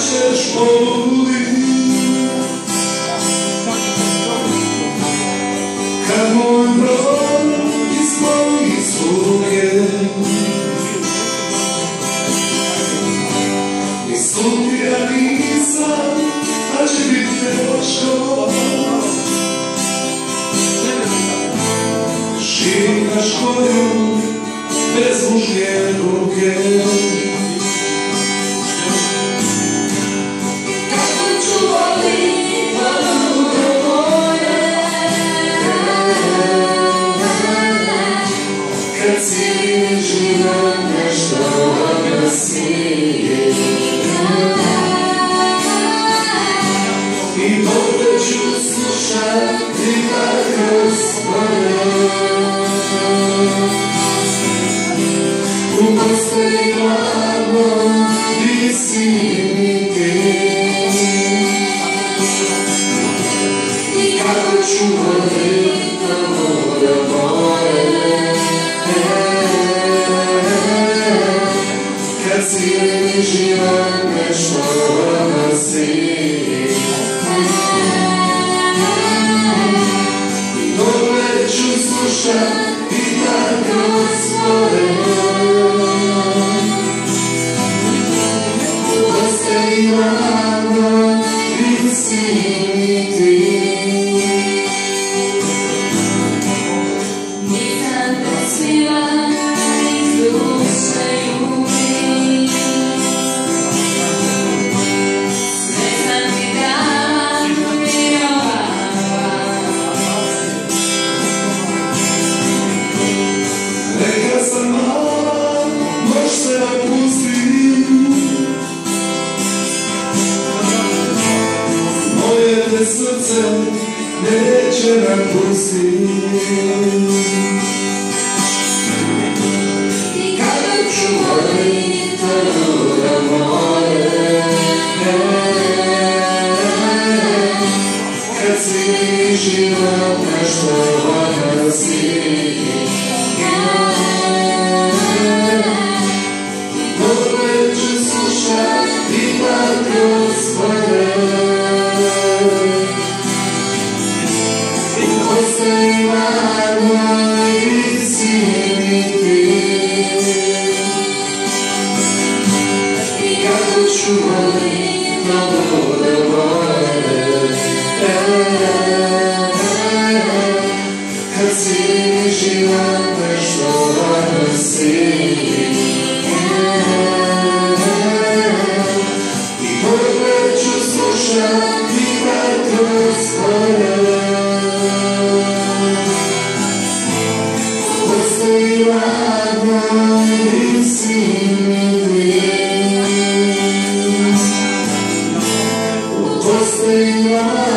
ćeš poluditi kad moj brod iz mojih sluge ni slutija nisam, a će biti teško. Živim na školju bez mužnje ruke. Kako ću volit poludro moje, kad cijeli život nešto odnosi. I dobre ću slušati kroz svoje. U postelji glavno ti si mi ti. I kako ću volit poludro moje, kad cijeli život nešto odnosi. Dobre ću slušati kroz svoje. U postelji glavno ti si mi ti. nisam te svila iz duše ljubi. Sve sam ti dala, vjerovala. Neka sam mala, moć se napusti. Moje te srce neće napusti. I kako ću volit poludro moje, Kad cijeli život nešto odnosi. Dobre ću slušati kroz svoje. U postelji glavno ti si mi ti. i kako ću volit poludro moje, Kad cijeli život nešto odnosi. I dobre ću slušati kroz svoje. U postelji glavno ti si mi ti. U postelji glavno